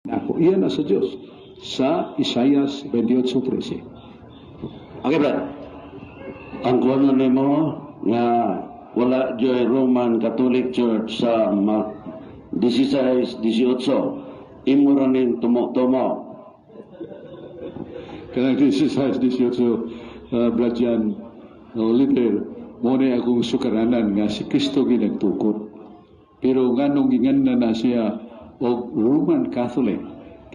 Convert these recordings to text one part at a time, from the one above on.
Ako, iyan na sa Diyos sa Isaias 28:13. Okay, Brad. Ang kuno nimo nga wala joy Roman Catholic Church sa 16-18 imo ra ning tumo-tumo. Kanang 16-18 Brad Jan Oliver, mo na akong sukaranan nga si Kristo ginagtukod. Pero nganong gingan na siya o Roman Catholic,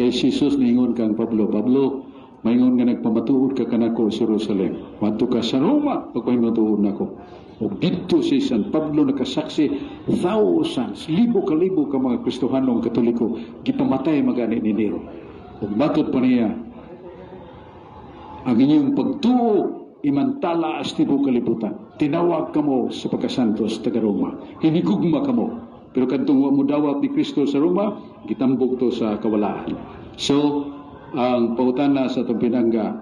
kay Jesus ningon kang Pablo, maingon nga nagpamatuod ka kanako sa Jerusalem. Madto ka sa Roma, pagpamatuod nako. O dito si San Pablo nakasaksi, thousands, libo-kalibo ka mga Kristohanong Katoliko, gipamatay magani ni Nero. O matod pa niya, ang inyong pagtuo, imantala as tibo kalibutan. Tinawag kamo sa pagkasantos taga Roma. Hinigugma kamo. Pero kantong mo dawat ni Kristo sa Roma, gitambog to sa kawalaan. So, ang pautana sa itong pinangga,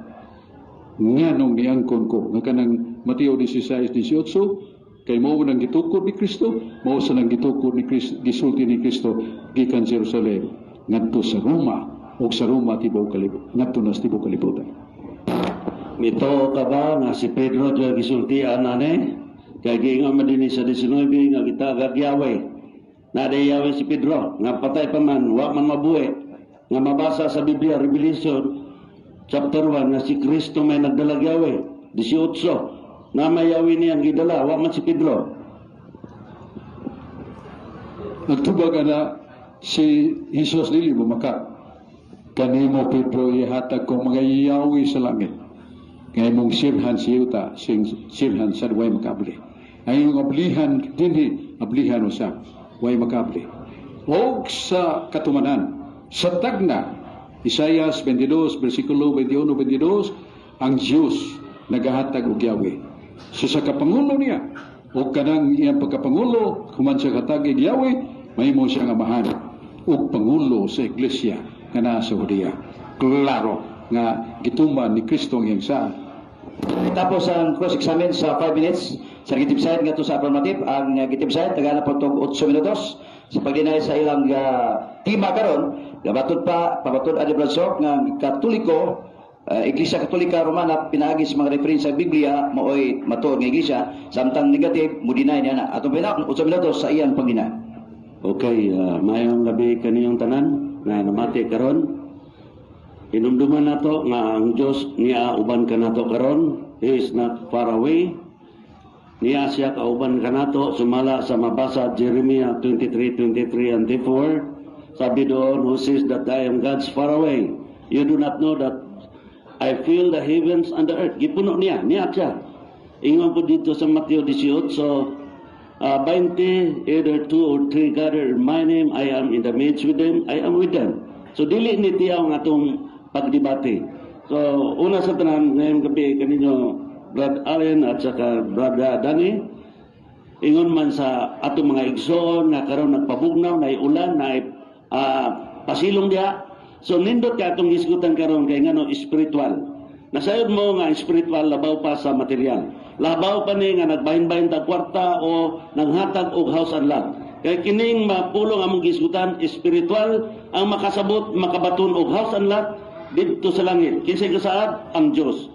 nga nung niangkon ko, nga kanang Mateo 16-18, kay mo nang gitukod ni Kristo, mo sa nang gitukod ni Kristo, gisulti ni Kristo, gikan Jerusalem, ngadto sa Roma, o sa Roma tibaw kalibutan, ngadto na sa tibaw kalibutan. Mito ka ba nga si Pedro dyan gisultian nane? Kaya ginga madini sa 19 nga gitagag Yahweh. Nade Yahweh si Pedro, nga patay pa man, wa man mabuhi. Nga mabasa sa Biblia, Revelation, chapter 1, nga si Kristo may nagdalag Yahweh. 18, na may Yahweh niyang gidala, wa man si Pedro. Nagtubag na si Jesus dili bumaka. Kanimo Pedro ihatag kong mga Yahweh sa langit. Ngay mong sirhan si Yuta, sirhan sa way makabli. Ay yung ablihan, dinhi, ablihan mo siya, way makabli. O sa katumanan, sa tagna, Isaias 22, versikulo 21-22, ang Diyos nagahatag og Yahweh. So sa kapangulo niya, o kanang iyang pagkapangulo, kuman siya katagig Yahweh, may mo siyang amahan. O pangulo sa iglesia nga nasa Hudiya. Klaro nga gituman ni Kristo ang iyang saan. Tapos ang cross-examine sa 5 minutes. Sa gitib side nga to sa affirmative, ang gitib side tagana po itong 8 minutos. Sa pagdinay sa ilang tima karon, gabatod pa, pabatod adi Bradsok nga Katoliko, Iglesia Katolika Romana, pinaagi sa mga reference sa Biblia, maoy matuod nga iglesia, samtang negative, mo deny niya na. Atong pinaka, 8 minutos sa iyang pagdinay. Okay, mayong gabi kaniyong tanan, na namati karon. Inumduman nato nga ang Dios niya uban kanato karon. He is not far away. Niya siya kauban kanato sumala sa mabasa Jeremiah 23:23 and 24. Sabi doon, who says that I am God's far away. You do not know that I fill the heavens and the earth. Gipuno niya siya. Ingon po dito sa Mateo 18, 20, either 2 or 3 gather in my name, I am in the midst with them, I am with them. So dili ni tiyaw nga itong pagdebate. So una sa tanan ngayong gabi kaninyo Brad Allen at saka Brad Danny, ingon man sa atong mga igsoon nga karon nagpabugnaw, na ulan, na pasilong diha. So nindot ka atong isgutan karon kay ngano spiritual. Nasayod mo nga spiritual labaw pa sa material. Labaw pa ni nga nagbahin-bahin ta kwarta o nanghatag og house and lot. Kay kining mapulong among gisgutan spiritual ang makasabot makabaton og house and lot didto sa langit. Kinsay kasaad ang Dios.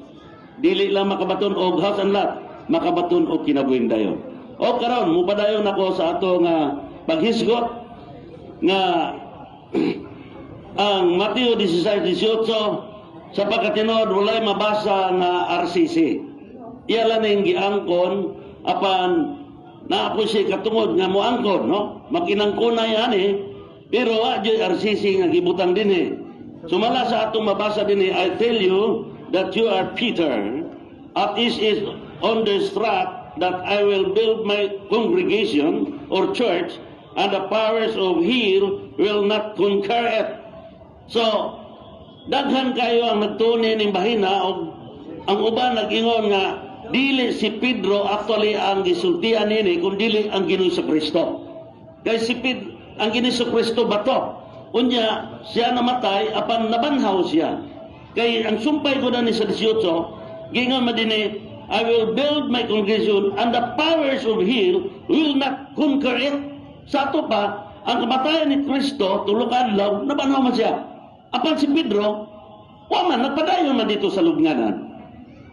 Dili lang makabaton og house and lot, makabaton og kinabuhing dayon. O karon mupadayon nako sa ato nga paghisgot nga ang Mateo 16:18 sa pagkatinod walay mabasa nga RCC. Iyala ning giangkon apan na ako siya katungod nga moangkon, no? Makinangkunay ani, pero wa jud RCC nga gibutang dinhi. Sumala sa atong mabasa dinhi, I tell you that you are Peter, at this is on this rock that I will build my congregation or church, and the powers of hell will not conquer it. So, daghan kayo ang nagtuni ning bahina, og ang uban nag-ingon nga dili si Pedro actually ang gisultian nini, kundi ang Ginoong Kristo. Kay si Pedro, ang Ginoong Kristo bato. Unya siya namatay apan nabanhaw siya. Kay ang sumpay ko na ni sa 18, gingon madini, I will build my congregation and the powers of hell will not conquer it. Sa ato pa, ang kamatayan ni Kristo tulo ka adlaw nabanaw man siya. Apan si Pedro wa man nagpadayon man dito sa lubnganan.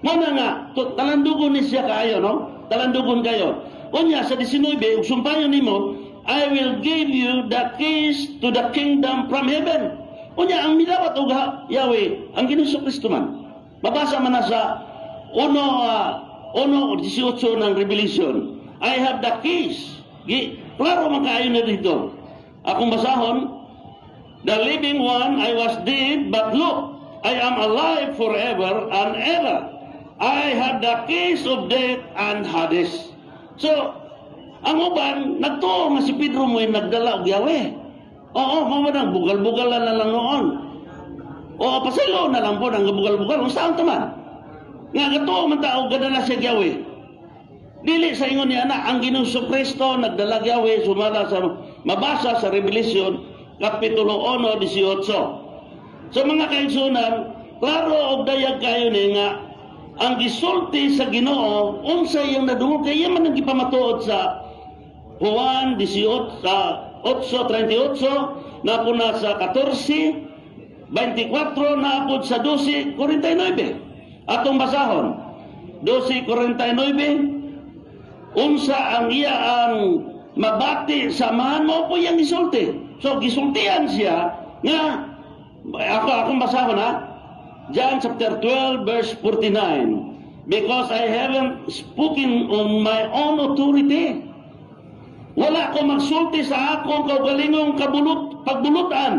Mo na nga talandugon ni siya kaayo, no? Talandugon kayo. Unya sa 19 ug sumpayon nimo, I will give you the keys to the kingdom from heaven. Unya ang milawat og Yahweh ang Ginoong Kristo man. Mabasa man na sa 1:18 ng Revelation. I have the keys. Klaro man kaayo na dito. Akong basahon, the living one, I was dead, but look, I am alive forever and ever. I have the keys of death and Hades. So, ang uban, nagtuo nga si Pedro mo'y nagdala og Yahweh. Oo, mamanang bugal-bugalan na lang noon. Oo, pasilo na lang po ng bugal-bugal. Kung saan taman? Nga gatuo man tao, gadala siya Yahweh. Dili sa ingon niya na ang Ginoong Kristo nagdala Yahweh sumala sa mabasa sa Revelation Kapitulo 1:18. So mga kaigsunan, klaro og dayag kayo ni nga ang gisulti sa Ginoo unsay yung nadungog kay man ang gipamatuod sa Juan 8:38 na po na sa 14:24 na po sa 12:49. Atong basahon 12:49 unsa ang iya ang mabati samahan mo po yang gisulti. So gisultihan siya nga akong basahon ha. John chapter 12 verse 49. Because I haven't spoken on my own authority. Wala ko magsulti sa akong kaugalingong pagbulutan.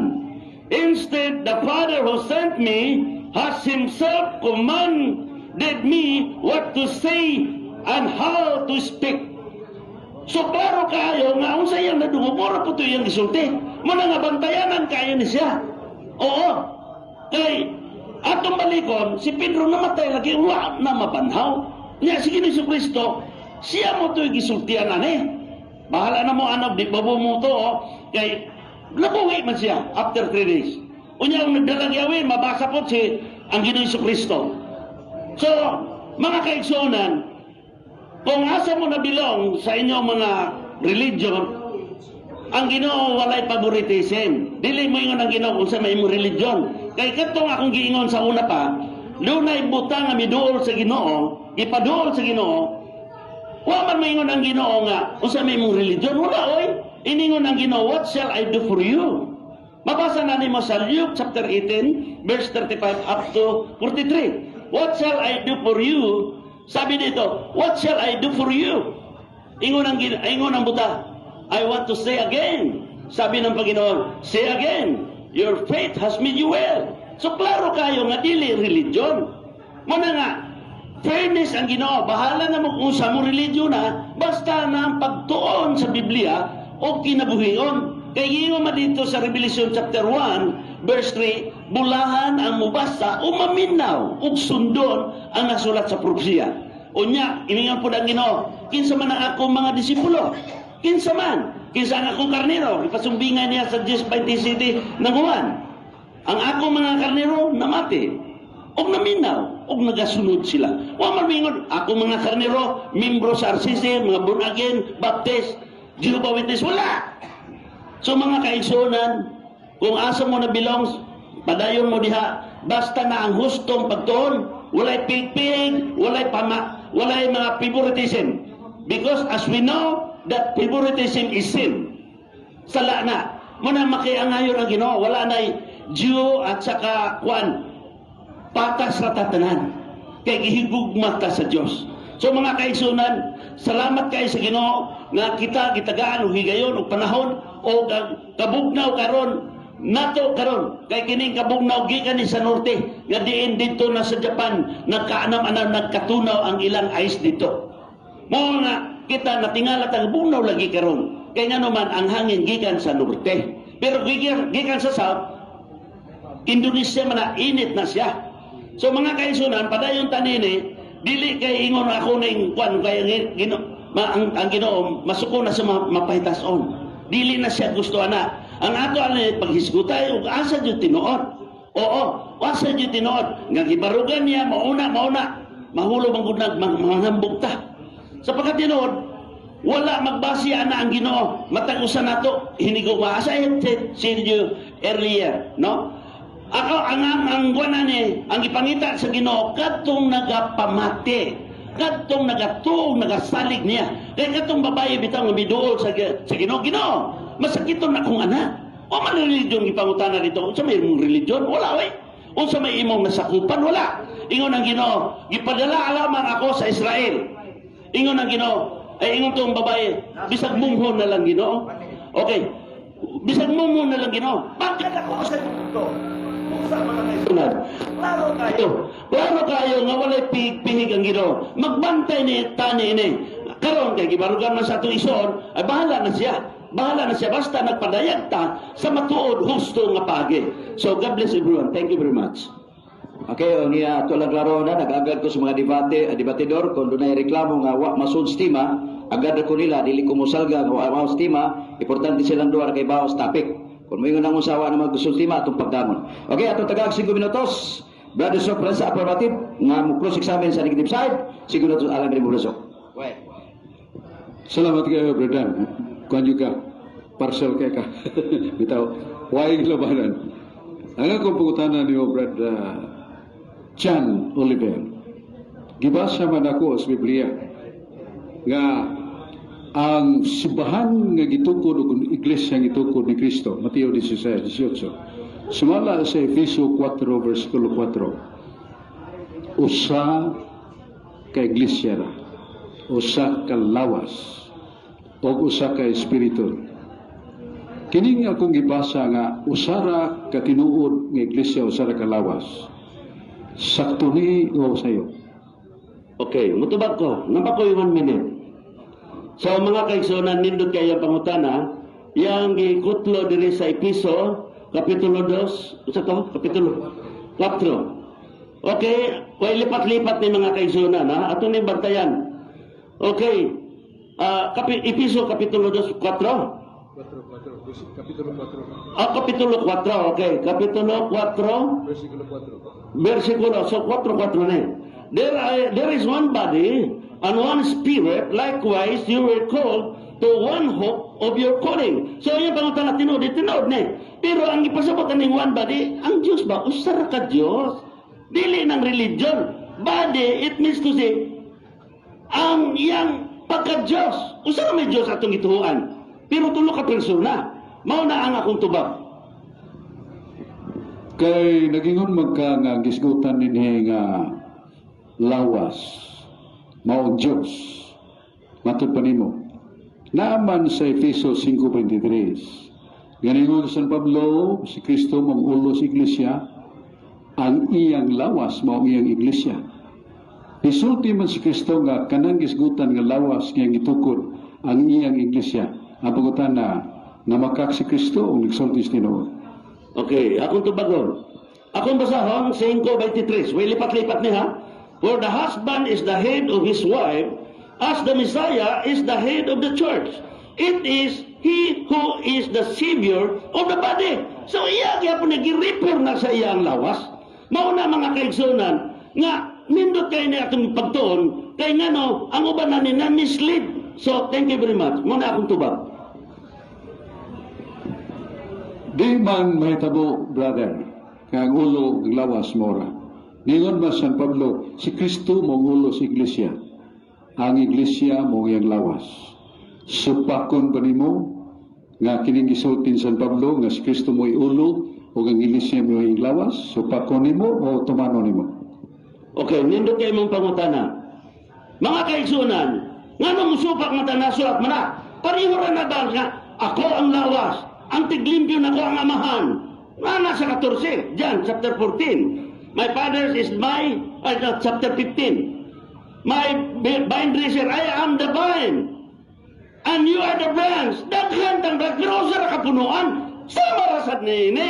Instead, the Father who sent me has himself commanded me what to say and how to speak. So klaro kayo nga unsa yang nadungog ora po to yang gisulti. Mo nga bantayanan kayo ni siya. Oo. Kay atong balikon si Pedro namatay lagi wa na mabanhaw. Nya si Ginoong Kristo siya mo to gisultian ani. Bahala na mo anak di babo mo to kay nabuhi man siya after 3 days. Unya ang nagdalang Yahweh mabasa po si ang Ginoong Kristo. So mga kaigsunan, kung asa mo nabilong sa inyong mga religion, ang Ginoo walay favoritism. Dili mo ingon ang Ginoo kung sa may imong religion. Kay kadtong akong giingon sa una pa, dunay butang nga miduol sa Ginoo, ipaduol sa Ginoo. Wa man maingon ang Ginoo nga unsa may imong religion, wala oy. Iningon ang Ginoo, what shall I do for you? Mabasa na nimo sa Luke chapter 18 verse 35 up to 43. What shall I do for you? Sabi dito, what shall I do for you? Ingon ang buta, I want to say again. Sabi ng Panginoon, say again, your faith has made you well. So klaro kayo nga dili religion. Muna nga, fairness ang Ginoo, bahala na mo kung sa mo religion na, basta na ang pagtuon sa Biblia o kinabuhion. Kaya ingon man dito sa Revelation chapter 1, verse 3, bulahan ang mubasa o maminaw ug sundon ang nasulat sa propesiya. Unya, iningan po ang Ginoo, kinsa man ang akong mga disipulo, kinsa ang akong karnero, ipasumbingan niya sa 10:27 ng Juan. Ang akong mga karnero namati, og naminaw, og nagasunod sila. Wa man mingon, akong mga karnero, membro sa RCC, mga born again, Baptist, Jehovah Witness, wala. So mga kaigsunan, kung asa mo na belongs, padayon mo diha, basta na ang hustong pagtuon, walay pig-pig, walay mga favoritism. Because as we know, that favoritism is sin. Sala na. Muna makiangayon ang Ginoo, wala na Jew at saka patas ra tatanan. Kay gihigugma ta sa Dios. So mga kaigsunan, salamat kayo sa Ginoo nga kita gitagaan og higayon og panahon o kabugnaw karon nato karon kay kining kabugnaw gikan ni sa norte nga diin dito na sa Japan nagkaanam-anam nagkatunaw ang ilang ice dito. Mao nga kita natingala tang bugnaw lagi karon kay ngano man ang hangin gikan sa norte pero gikan sa south Indonesia man na init na siya. So mga kaigsunan padayon tanini dili kay ingon ako ning kwan kay ang Ginoo masuko na sa mapahitason. Dili na siya gusto ana. Ang ato ani paghisgutay ug asa jud tinuod. Oo, asa jud tinuod. Nga gibarugan niya mauna mahulog ang gud manghambog ta. Sapagkat tinuod wala magbasya na ang Ginoo. Matag usa nato hinigo wa. As I have said you earlier, no? Ako ang guana ni ang ipangita sa Ginoo kadtong nagapamati, kadtong nagatuong nagasalig niya. Kaya kadtong babae bitaw nga miduol sa Ginoo, Ginoo, masakiton na kong anak. O man religion ipangutana dito, unsa may imong religion? Wala way. Unsa may imong nasakupan? Wala. Ingon ang Ginoo, gipadala alaman ako sa Israel. Ingon ang Ginoo, ay ingon tong babae, bisag mumhon na lang Ginoo. Okay. Bisag mumhon na lang Ginoo. Bakit ako sa dito? Usa mga kaisunod. Klaro kayo nga walay pihig ang Ginoo. Magbantay ni tani ini. Karon kay gibarugan man sa ato ison, ay bahala na siya. Bahala na siya basta nagpadayag ta sa matuod husto nga pagi. So God bless everyone. Thank you very much. Okay, o niya ito lang klaro na, nag-agad ko sa mga debatidor, kung doon ay reklamo nga wa masun stima, agad ko nila, dili ko musalga nga wa stima, importante silang duwa kay bawas topic. Kung may nang usawa na mag-masun stima, itong pagdamon. Okay, atong tagag 5 minutos, Brother Sok, sa affirmative, nga cross examine sa negative side, 5 minutos alam rin mo Brother Sok. Salamat kayo, Brother. Kuhan juga, parcel kayo ka. Bitaw, waing labanan. Ang akong pangutanan niyo, Brother John Oliver, gibasa man ako sa Biblia nga ang simbahan nga gitukod o iglesia nga gitukod ni Kristo, Mateo 16:18, sumala sa Efeso 4 versikulo 4, usa ka iglesia ra, usa ka lawas o usa ka espiritu. Kini nga akong gibasa nga usara ka tinuod nga iglesia, usara ka lawas. Sakto ni o sayo. Okay, mutubag ko. Napa ko yung 1 minute. So mga kaigsunan, nindot kayo ang pangutana, yang gikutlo diri sa Episo, Kapitulo 2, sa to? Kapitulo 4. Okay, way lipat-lipat ni mga kaigsunan, ha? Ato ni bantayan. Okay, Episo, Kapitulo 2, 4. Kapitulo 4. Kapitulo 4, okay. Kapitulo 4. Versikulo 4. So 4:4 na. There is one body and one spirit, likewise you were called to one hope of your calling. So yung pangutana tinod ni. Pero ang ipasabot ning one body, ang Dios ba usa ka Dios? Dili ng religion. Body, it means to say ang iyang pagka-Diyos. Usa may Diyos atong gituhuan. Pero tulo ka persona. Mao na ang akong tubag. Kay nagingon magka nga gisgutan ninhi nga lawas mao Dios. Matud pa nimo. Naaman sa Efeso 5:23. Ganingon San Pablo, si Kristo mamulo sa iglesia, ang iyang lawas mao iyang iglesia. Isulti man si Kristo nga kanang gisgutan nga lawas nga gitukod ang iyang iglesia. Ang pagutan na namakak si Kristo o nagsulti sa Ginoo. Okay, akong tubagon. Akong basahon, 5:23. Way lipat-lipat niya. For the husband is the head of his wife, as the Messiah is the head of the church. It is he who is the Savior of the body. So iya kaya po nag-refer na sa iyang lawas. Mauna mga kaigsunan, nga nindot kayo na atong pagtuon, kay nga no, ang uban na ni na-mislead. So, thank you very much. Muna akong tubag. Di man mahitabo, brother, kaya ang ulo ng lawas mora. Ningon man San Pablo, si Kristo mong ulo sa iglesia. Ang iglesia mong iyang lawas. Supakon pa nimo, nga kining gisultin San Pablo, nga si Kristo mo'y ulo, o ang iglesia mo iyang lawas, supakon nimo o tumano nimo. Okay, nindot kayo mong pangutana. Mga kaigsunan, nga nung supak nga tanasulat mo na, pariho na ba nga, ako ang lawas, ang tiglimpyo na ko ang amahan. Nga nasa 14, John chapter 14. My father is my, chapter 15. My vine dresser, I am the vine. And you are the branch. Daghan tang grocer kapunuan. Sama rasad ni ini.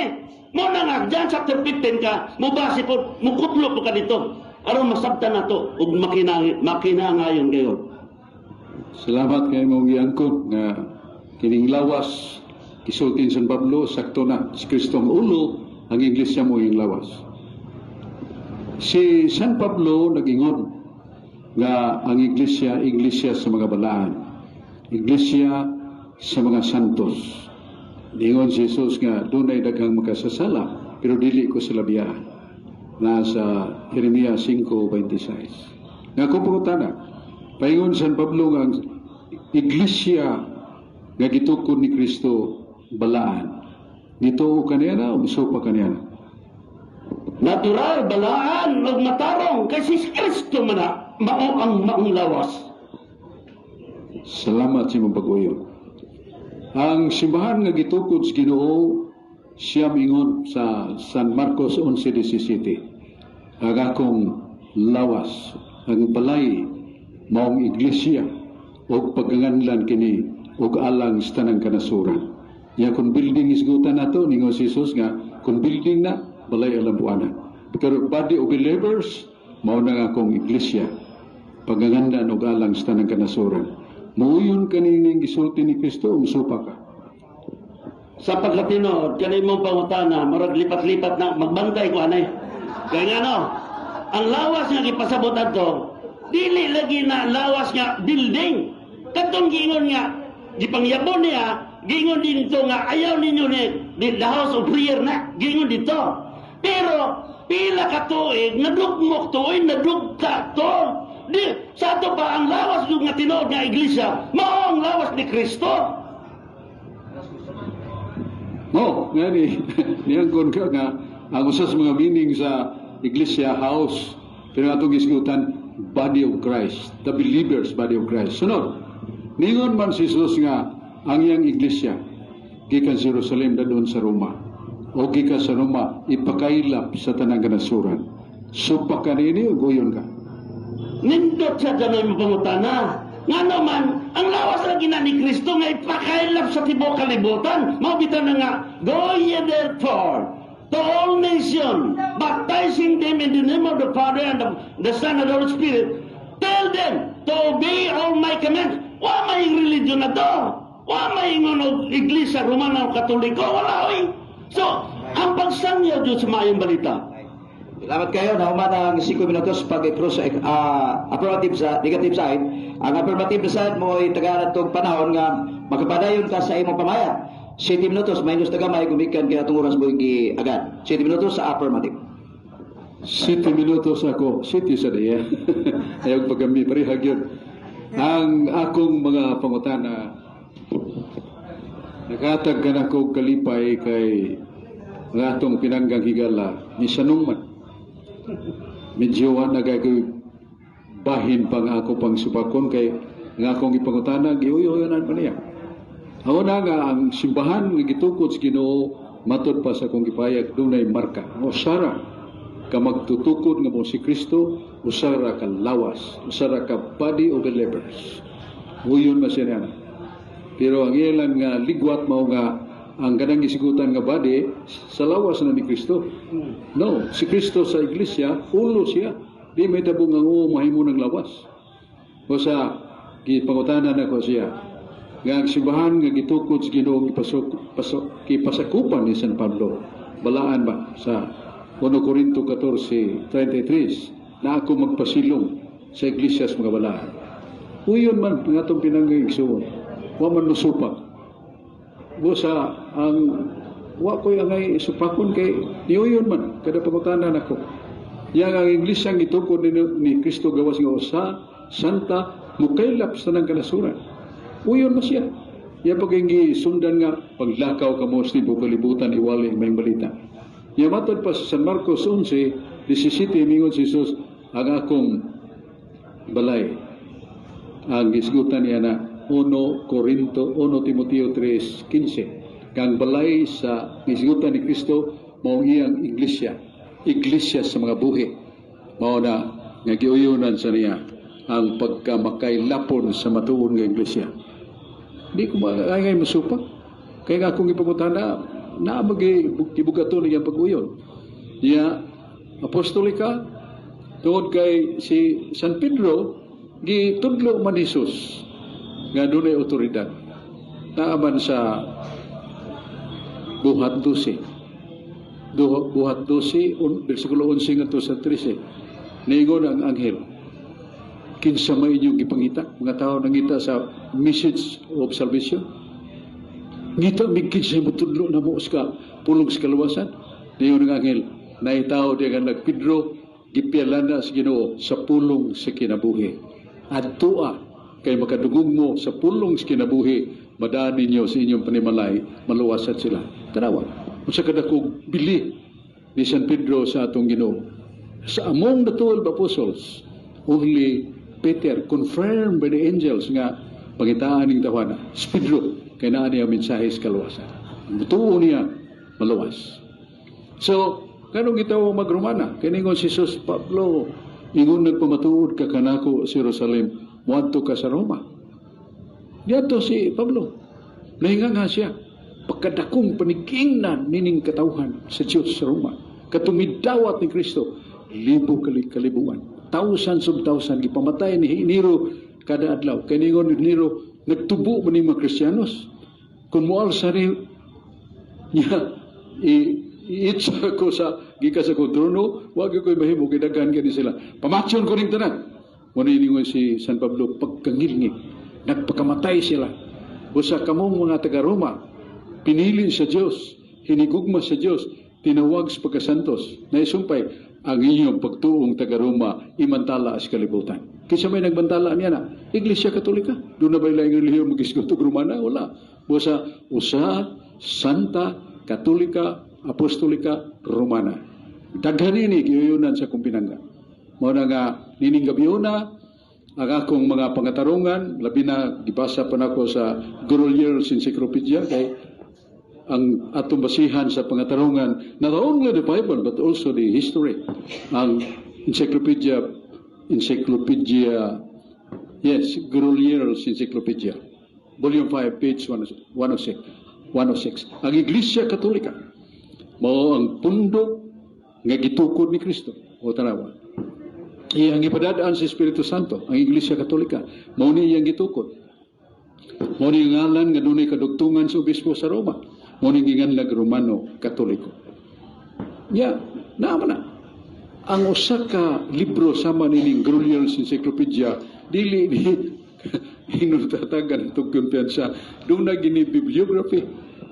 Mo na nga, John chapter 15 ka, mubasi po, mukutlo po ka dito. Aron masabta na to, ug makinangayon kayo. Salamat kay mong giangkon nga kining lawas kisultin San Pablo, sakto na si Kristo ang ulo, ang iglesia mo yung lawas. Si San Pablo nagingon nga ang iglesia sa mga balaan. iglesia sa mga santos. Ingon si Jesus nga dunay daghang makasasala pero dili ko sila biyahan. Nasa Jeremia 5:26. Nga kung pangutana, paingon San Pablo nga iglesia nga gitukod ni Kristo balaan. Dito kaniya na o musupa kaniya na? Natural, balaan, ug matarong, kasi si Kristo man na, mao ang maong lawas. Salamat sa imong pag-uyon. Ang simbahan nga gitukod sa Ginoo siya mingon sa San Marcos 11:17. Ang akong lawas, ang balay, maong iglesia, o pagganganlan kini, o alang sa tanang kanasuran. Ya kung building isgutan nato, ningon si Jesus nga, kung building na, balay alam buwana. Pero body of believers, mao na nga akong iglesia, pagganganlan o alang sa tanang kanasuran. Muuyon kanining gisulti ni Kristo, umusupa ka. Sa pagkatinod, kanay mong pangutana, marag lipat-lipat na, magbantay ko anay. Kaya nga no, ang lawas nga gipasabot ato, dili lagi na lawas nga building. Katong gingon nga, gipangyabon niya, gingon dito nga, ayaw ninyo ni the house of prayer na, gingon dito. Pero, pila ka tuig, nadugmok tuig, nadugta to. Di, sa ato pa ang lawas yung nga tinood nga iglesia, mao ang lawas ni Kristo. No, nga ni, niyangkon ka nga, ang usas mga meaning sa iglesia house, pero atong isgutan, body of Christ, the believers body of Christ. Sunod, ningon man si Jesus nga, ang iyang iglesia, gikan sa Jerusalem na doon sa Roma, o gikan sa Roma, ipakailap sa tanang kanasuran. Supak ka rin o guyon ka? Nindot sa danoy mo pangutana. Nga naman, ang lawas lagi na ni Kristo nga ipakailap sa tibok kalibutan. Mabita na nga, go ye therefore to all nations, baptizing them in the name of the Father and the Son and the Holy Spirit. Tell them to obey all my commands. Wa may religion na to. Wa may ingon iglesia Romana o Katoliko. Wala oy. So, ang pagsangyaw Diyos sa mayong balita. Salamat kayo na umana ang 5 minutos pag-cross affirmative sa negative side. Ang affirmative side mo ay tagalan tong panahon nga magpadayon ka sa imong pamaya. 7 minutos minus tagamay gumikan kaya itong oras mo agad. 7 minutos sa affirmative. 7 minutos ako, 7 sa diya. Ayaw pagkami, parihag yun. Ang akong mga pangutana, nakatag ka na kong kalipay kay ng atong pinanggang higala ni Sanungman. Medyo nagagay bahin pang ako pang supakon kay nga akong ipangutana giuyonan pa niya. Ako na nga ang simbahan nga gitukod sa Ginoo matod pa sa akong gipayag dunay marka. Usara ka magtutukod nga mo si Kristo, usara ka lawas, usara ka body of believers. Uyon na siya na. Pero ang ilang nga ligwat mao nga ang ganang isigutan nga body sa lawas na ni Kristo. No, si Kristo sa iglesia, ulo siya. Di may tabong ang mahimo ng lawas. O sa gipangutanan ako siya, nga ang simbahan nga gitukod sa Ginoo gipasakupan ni San Pablo. Balaan ba sa 1 Corinto 14:33 na ako magpasilong sa iglesia sa mga balaan. Uyon man ang atong pinanggay igsuon. Wa man nusupak. Busa ang wa ko'y angay supakon kay niuyon man kada pagkutanan ako. Yang ang iglesia ang gitukod ni Kristo gawas nga usa santa mukailap sa nang kanasuran. Uyon mo siya. Ya paginggi sundan nga paglakaw ka mo sa tibok kalibutan iwali may balita. Ya matod pa sa San Marcos 11:17 mingon si Jesus ang akong balay. Ang isgutan niya na 1 Timoteo 3:15 kang balay sa isgutan ni Kristo mao iyang iglesia sa mga buhi mao na nga giuyonan sa niya ang pagkamakailapon sa matuon nga iglesia. Di ko maayay masupak kay nga akong ipangutana na gibugaton niya pag-uyon niya apostolika tungod kay si San Pedro gitudlo man Jesus nga dunay otoridad naaman sa buhat 12 versikulo 11 ngadto sa 13 niingon ang anghel kinsa may inyong gipangita, mga tao nangita sa message of salvation. Ngita mig kinsa mo tudlo na mo sa pulong sa kaluwasan. Diyon ng anghel, naitaw di nga nagpidro, gipialana sa Ginoo sa pulong sa kinabuhi. Adtua kay makadugong mo sa pulong sa kinabuhi, madaan ninyo sa inyong panimalay, maluwasan sila. Tanawa, kung sa kadakog bili ni San Pedro sa atong Ginoo. Sa among the 12 apostles, only Peter confirmed by the angels nga pangitaan ng tawana. Si Pedro, kaya na niya mensahe sa kaluwasan. Mutuo niya, maluwas. So, kanong gitaw magrumana? Kaningon si Jesus, Pablo, ingon nagpamatuod ka kanako sa Jerusalem, muadto ka sa Roma. Diyato si Pablo. Nahinga nga siya. Pagkadakong panigingnan nining katawhan sa Diyos sa Roma. Katumidawat ni Kristo, libo kalibuan. Thousands of thousands, gipamatay ni Nero kada adlaw. Kaningon ni Nero, nagtubo mo ni mga Kristiyanos. Kung moal sa niya, i-itsa ko sa gikas ako trono, wag ko'y mahimo, kidagan ka ni sila. Pamatsyon ko rin tanan. Muna iningon si San Pablo, pagkangilngig, nagpakamatay sila. Busa kamong mga taga-Roma, pinili sa Diyos, hinigugma sa Diyos, tinawag sa pagkasantos, na isumpay, ang inyong pagtuong taga-Roma, imantala sa kalibutan. Kisa may nagbantala niya na, Iglesia Katolika, doon na ba ilang relihiyon mag-isgotog Romana? Wala. Busa, Santa Katolika, Apostolika, Romana. Daghan ini giyunan sa kumpinangga. Muna nga, nining gabiyona, ang akong mga pangatarungan, labi na, gibasa pa na ako sa Groliers Encyclopedia, kay ang atong basihan sa pangatarungan, not only the Bible, but also the history. Ang Encyclopedia, yes, Groliers Encyclopedia, Volume 5, page 106. Ang Iglesia Katolika, mao ang pundok nga gitukod ni Kristo. O tanawa. Iyang ipadadaan sa Espiritu Santo, ang Iglesia Katolika. Mao ni iyang gitukod. Mao ni ngalan nga dunay kadugtungan sa obispo sa Roma. Mao ni ginganlag Romano Katoliko. Naama na. Ang usa ka libro sama nining Groliers Encyclopedia, dili hinutatagan itong kumpiyansa. Doon na gini bibliography.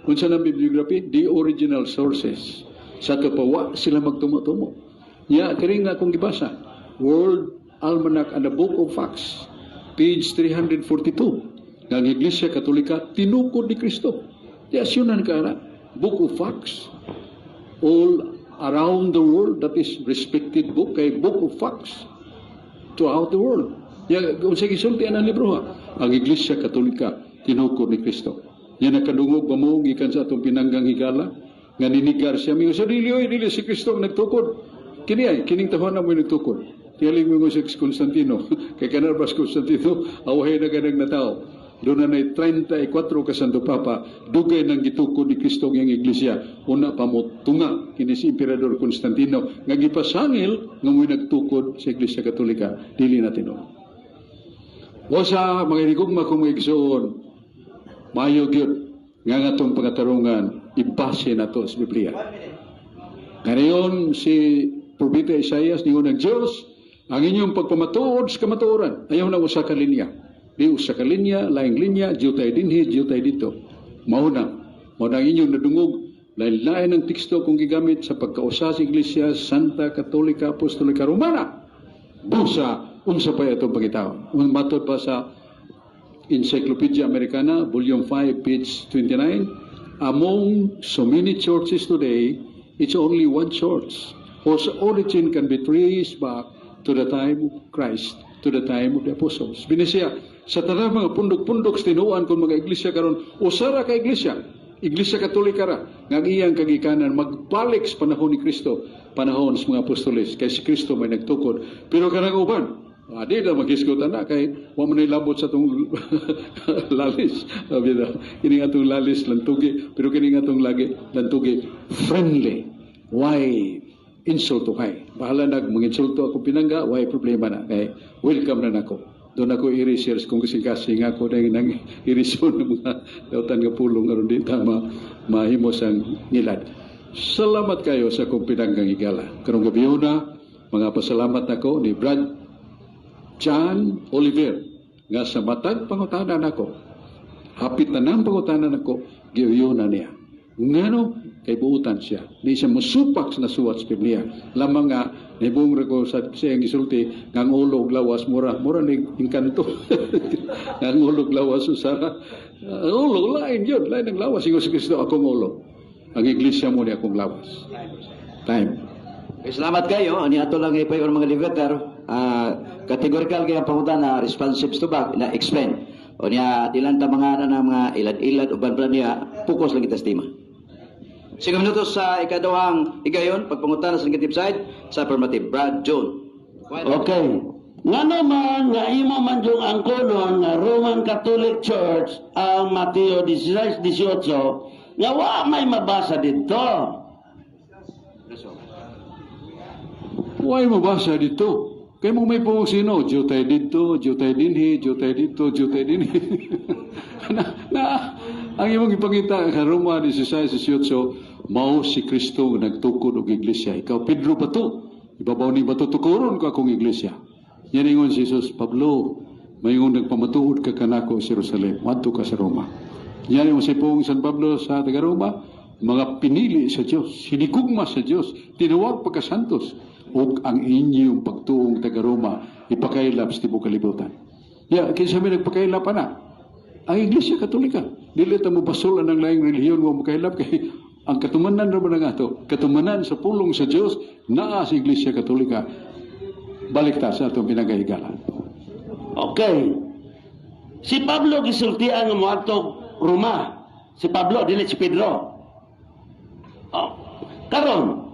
Kung saan ang bibliography? The original sources. Sa kapawa sila magtumo-tumo. Kaya nga akong gibasa. World Almanac and the Book of Facts. Page 342. Ng Iglesia Katolika, tinukod ni Kristo. Yasunan ka na. Book of Facts. All around the world, that is respected book, kay Book of Facts. Throughout the world. Kung sa gisultian ang libro ha, ang Iglesia Katolika, tinukod ni Kristo. Yan nakadungog pa mo, gikan sa atong pinanggang higala, nga ninigar siya, mingo sa dili si Kristo ang nagtukod. Kining tahon na mo nagtukod. Tiyaling mo si Constantino, kay Kanarbas Constantino, awahay na ganang na tao. Doon na 34 ka Santo Papa, dugay ng gitukod ni Kristo ng Iglesia. Una pa mo tunga, kini si Emperador Constantino, nga gipasangil, nga mo'y nagtukod sa Iglesia Katolika. Dili natin o. O sa mga hinigugma kong igsoon, mayo gyud nga atong pangatarungan ibase nato sa Biblia. Ngayon si Propeta Isaias ningon ng Dios, ang inyong pagpamatuod sa kamatuoran ayaw na usa ka linya. Di usa ka linya, laing linya, diyo tayo dinhi, diyo tayo dito. Mao na ang inyong nadungog lain-lain ng teksto kung gigamit sa pagkausa sa Iglesia Santa Katolika Apostolika Romana. Busa unsa pa itong pagitaw. Matod pa sa Encyclopedia Americana, Volume 5, page 29, among so many churches today, it's only one church whose origin can be traced back to the time of Christ, to the time of the apostles. Binisya, sa tanang mga pundok-pundok tinuan kung mga iglesia karon, usara ka iglesia Katolika ra, nga iyang kagikanan magbalik sa panahon ni Kristo, panahon sa mga apostoles, kay si Kristo may nagtukod. Pero kanang uban, di na mag-iskutan na kay wa man labot sa itong lalis. Kini nga itong lalis lantugi, pero kini nga itong lagi lantugi friendly. Why insult to kay? Bahala nag mag-insulto ako pinangga, why problema na kay welcome na nako. Doon ako i-research kung kasing-kasing ako dahil nang i-research ng mga dautan nga pulong aron di tama mahimos ang ngilad. Salamat kayo sa kong pinanggang higala. Karong gabi na, mga pasalamat nako ni Brad John Oliver nga sa matag pangutanan ako, hapit na nang pangutanan ako, giuyon na niya. Ngano kay buutan siya. Di siya musupak na suwat sa Biblia. Lamang nga nahibong ko sa siyang gisulti ngang ulog lawas mura ni inkanto. Ngang ulog lawas usara. Ulog lain yun, lain ang lawas. Ingo si Kristo akong ulog. Ang iglesia mo ni akong lawas. Time. Salamat kayo. Ani ato lang ipay or mga libreter. Kategorikal kaya pangutan na responsive to back na explain. O niya dilan ta mga mga ilad-ilad uban pa niya focus lang kita estima. 5 minutos sa ikadawang higayon pagpangutan sa negative side sa affirmative. Brad John. Okay. Nga naman, nga imo man yung angkonon nga Roman Catholic Church ang Mateo 16:18 nga wa may mabasa dito. Huwag mabasa dito. Kaya mo may po sino, jutay dito, jutay dinhi, jutay dito, jutay dinhi. Ang imong ipangita sa Roma 16:18, mao si Kristo nagtukod og iglesia. Ikaw Pedro ba to? Ibabaw ni ba to tukuron ko akong iglesia? Yan ingon si Jesus, Pablo, mayingon nagpamatuod ka kanako sa Jerusalem, wadto ka sa Roma. Yan yung si Pong San Pablo sa taga Roma, mga pinili sa Diyos, hinigugma sa Diyos, tinawag pagkasantos, o ang inyong pagtuong taga Roma ipakailap sa tibok kalibutan. Kaysa may nagpakailap pa na. Ang Iglesia Katolika, dili ta mo basulan ng laing relihiyon mo makailap kay ang katumanan ra ba nga to? Katumanan sa pulong sa Dios naa sa Iglesia Katolika. Balik ta sa atong pinagahigala. Okay. Si Pablo gisultian nga moadto Roma. Si Pablo dili si Pedro. Oh. Karon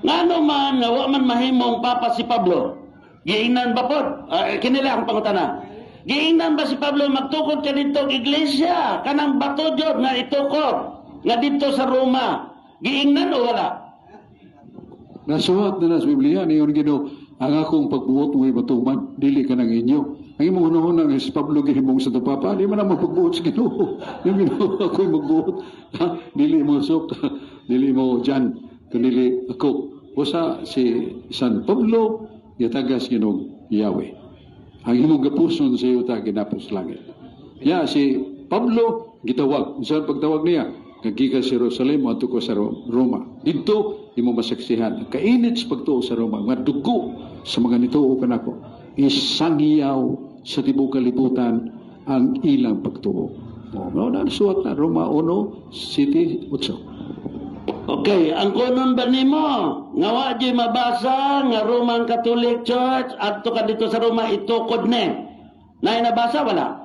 ngano man nga wa man mahimong papa si Pablo? Giingnan ba pod? Kinila akong pangutana. Giingnan ba si Pablo magtukod ka dito og iglesia? Kanang bato jud nga itukod nga dito sa Roma. Giingnan o wala? Nasuhat na sa Biblia niyon Ginoo, ang akong pagbuot mo'y matuman, dili ka ng inyo. Ang imong unahon ng si Pablo gihimong sa Papa, di man ang magbuot sa Ginoo. Yung Ginoo ako'y magbuot. Dili mo sok, dili mo dyan, kundi ako. Usa si San Pablo, yatagas Ginoong Yahweh. Ang imong gapuson sa iyo ta ginapos langit. Si Pablo gitawag. Sa pagtawag niya, kagika sa Jerusalem at ko sa Roma. Dito imo masaksihan. Kainit sa pagtuo sa Roma, nga dugo sa mga nituo kanako. Isangyaw sa tibok kalibutan ang ilang pagtuo. Nasuot na Roma 1:7-8. Okay, ang kunon ba nimo? Nga wa jay mabasa nga Roman Catholic Church adto ka dito sa Roma itukod ni. Nay nabasa wala?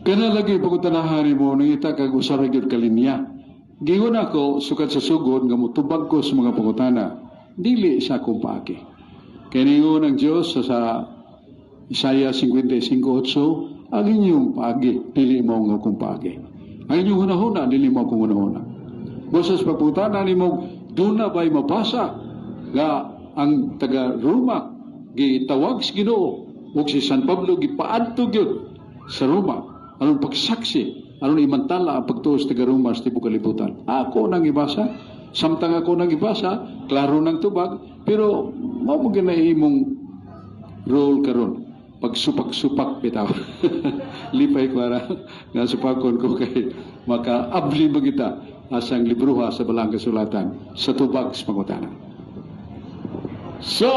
Kana lagi pagkutanahari mo nangita kag usara gyud kalinya. Gingon ako sukat sa sugod nga motubag ko sa mga pangutana. Dili sa akong paagi. Kaya ningon ang Dios sa Isaiah 55:8, ang inyong paagi dili mo nga akong paagi. Ang inyong hunahuna, dili mo akong hunahuna. Basta sa pagputana ni mo, doon na ba'y mabasa nga ang taga-Roma gitawag sa Ginoo o si San Pablo gipaadto gyud sa Roma. Anong pagsaksi, anong imantala ang pagtuo sa taga-Roma sa tibok kalibutan. Ako nang ibasa, samtang ako nang ibasa, klaro nang tubag, pero mao mo ginaimong role karon. Pagsupak-supak bitaw. Lipay para nga supakon ko kay makaabli mo kita asang libruha sa balang kasulatan sa tubag sa pangutana. So,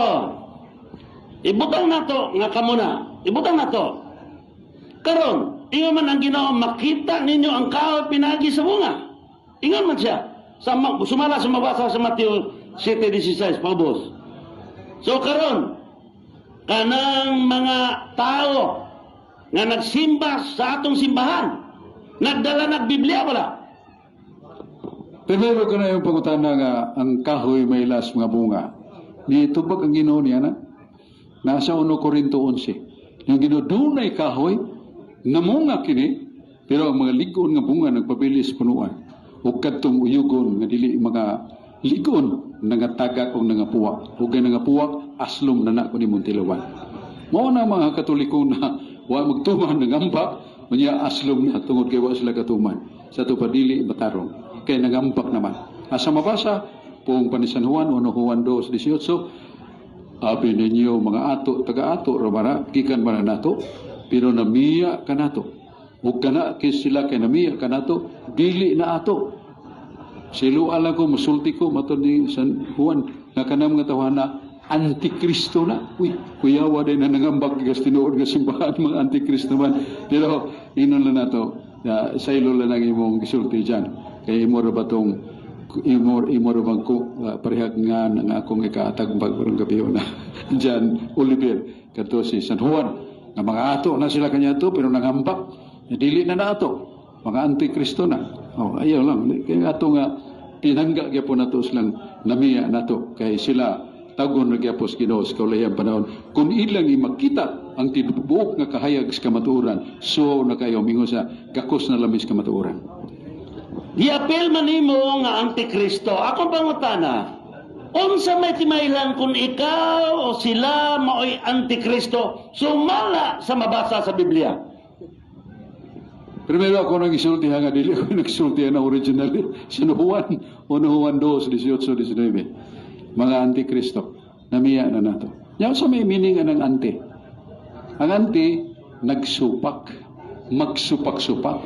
ibutang nato nga kamuna. Ibutang nato. Karon, ingon man ang Ginoo makita ninyo ang kahoy pinagi sa bunga. Ingon man siya. Sumala sa mabasa sa Mateo 7:16 paubos. So karon, kanang mga tao nga nagsimba sa atong simbahan, nagdala nagbiblia wala? Pero ka na yung pangutana nga ang kahoy may las mga bunga. Ni tubag ang Ginoo niya na. Nasa 1 Corinto 11. Yung Ginoo dunay kahoy namunga kini, pero ang mga ligon nga bunga nagpabilis punuan. Ug kadtong uyugon nga dili mga ligon nangatagak og nangapuwak. Ug nangapuwak aslom na na ko ni Muntilawan. Mao na mga Katoliko na wa magtuman nangambak, unya aslom na tungod kay wa sila katuman. Sa tupadili batarong. Kay nangambak naman. Asa mabasa pong Panisan Juan 1 Juan 2:18, Abi ninyo mga ato, taga-ato, ramana, gikan man nato, pero namiya ka nato. Huwag ka na, sila kay namiya ka nato, dili na ato. Silo alam ko, musulti ko, matod ni San Juan, nga kanang mga tawana, antikristo na. Uy, kuyawa din na nangambag gas tinuod nga simbahan, mga antikristo man. Pero, inon lang nato, sa ilo lang ang imong gisulti dyan. Kaya imo ra ba itong imo ra bang ko parehag nga ng akong ikaatag bagbarang gabi na dyan Oliver kato si San Juan nga mga ato na sila kanya to pero nangambak dili na ato mga antikristo na ayaw lang kaya ato nga pinangga gyapon nato silang namiya nato kay sila tagon na gyapos Ginoo sa kaulayan panahon kung ilang makita ang tibuok nga kahayag sa kamatuoran so na kayo mingo sa kakos na lamis kamatuoran. Giapil man nimo nga antikristo. Ako pangutana, unsa may timailan kung ikaw o sila mao'y antikristo, sumala sa mabasa sa Biblia? Primero ako nag-isultihan nga dili ako nag-isultihan na original San Juan 2:18-19 mga antikristo namiya na nato. Yaw sa may meaning ng anti. Ang anti nagsupak, magsupak-supak.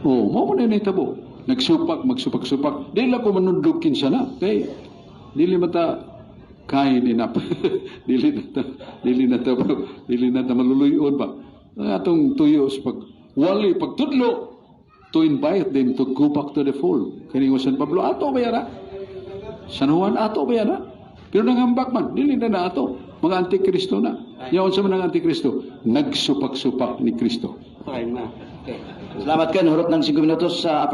Mo na nitabo. Magsupak. Dili ko manundog kinsa na. Kay dili mata kain inap. dili na ta maluluyon ba. Atong tuyos pag wali pagtudlo to invite them to go back to the fold. Kani San Pablo ato bayara. San Juan ato bayara. Pero nangambak man dili na ato. Mga antikristo na. Yaon sa mga antikristo, nagsupak-supak ni Kristo. Okay na. Okay. Salamat kan hurot ng 5 minutos sa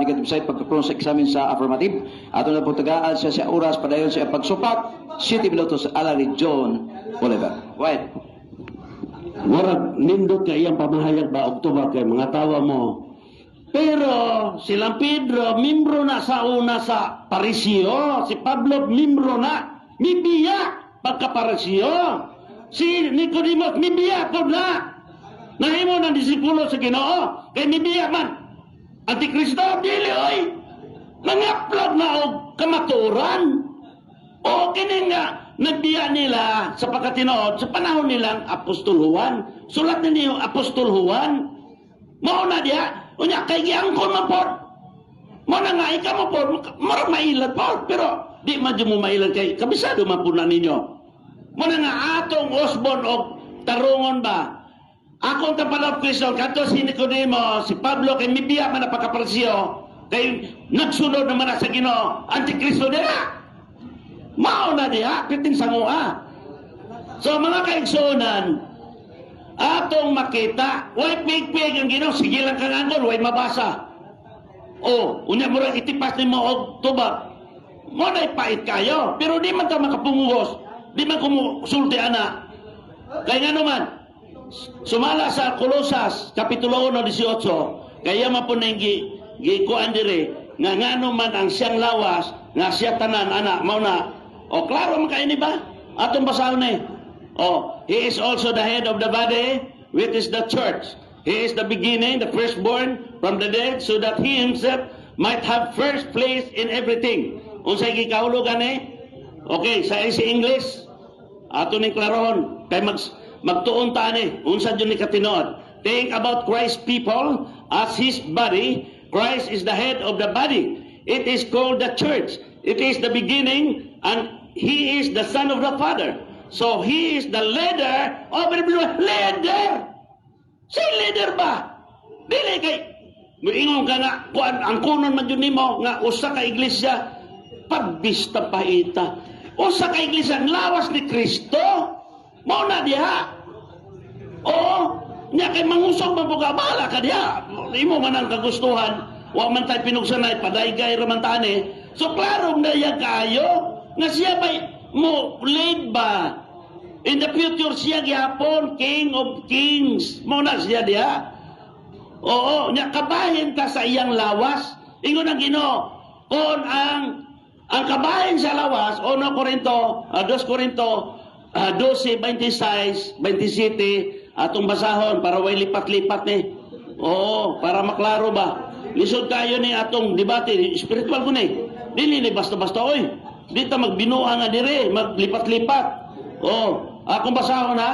negative side pagka-cross examine sa affirmative. Ato na po tagaan sa oras padayon sa pagsupak 7 minutos ala ni John Oliver. White. Murag nindot kay iyang pamahayag ba Oktubre kay mga tawa mo. Pero silang Pedro membro na sa una sa parisio, si Pablo membro na mibiya pagka-parisio. Si Nicodemos mibiya ko na. Nahimo ng disipulo sa Ginoo kay mibiya man antikristo dili oy nangaplag na og kamatuoran o kini nga nagbiya nila sa pagkatinuod sa panahon nilang Apostol Juan. Sulat na niyo Apostol Juan mao na diha unya kay giangkon man pod mo na nga ikaw mo pod marag mailan pod pero di man mo mailan kay kabisado man po na ninyo mo na nga atong usbon og tarungon ba. Akong tapalap Kristo, kanto si Nicodemo, si Pablo, kay mibiya man na pagkaparsyo, kay nagsunod naman na sa Ginoo, antikristo nila. Mao na diha, piting sangua. So mga kaigsunan, atong makita, way pig-pig ang Ginoo, sige lang kang angol, way mabasa. Unya mo rin itipas ni mo og tubak. Mo na ipait kayo, pero di man ta makapungugos, di man kumusulti ana. Kaya nga naman, sumala sa Kolosas kapitulo 1:18 kaya man po nang gikuan dire nga ngano man ang siyang lawas nga siya tanan ana mao na klaro man kay ni ba atong basahon ni he is also the head of the body which is the church. He is the beginning, the firstborn from the dead, so that he himself might have first place in everything. Unsay gikahulugan okay sa English ato ning klarohon kay magtuon ta ni unsa jud ni katinuod. Think about Christ's people as his body. Christ is the head of the body. It is called the church. It is the beginning and he is the son of the Father. So he is the leader of the leader. Si leader ba? Dili kay moingon ka nga kuan ang kunon man jud nimo nga usa ka iglesia pagbista paita. Usa ka iglesia lawas ni Kristo. Mao na diha. Nya kay mangusog mabuga bala ka diha. Imo man ang kagustuhan, wa man tay pinugsanay padaygay ra man tani. So klaro na ya kayo nga siya bay mo lead ba? In the future siya gihapon King of Kings. Mao na siya diha. Nya kabahin ta sa iyang lawas. Ingon ang Ginoo, kon ang kabahin sa lawas 1 Korinto, 2 Korinto 12:26, 27 atong basahon para way lipat-lipat ni. Para maklaro ba. Lisod kayo ni atong debate spiritual ko ni. Dili ni basta-basta oy. Di ta magbinuha nga dire, maglipat-lipat. Akong basahon ha.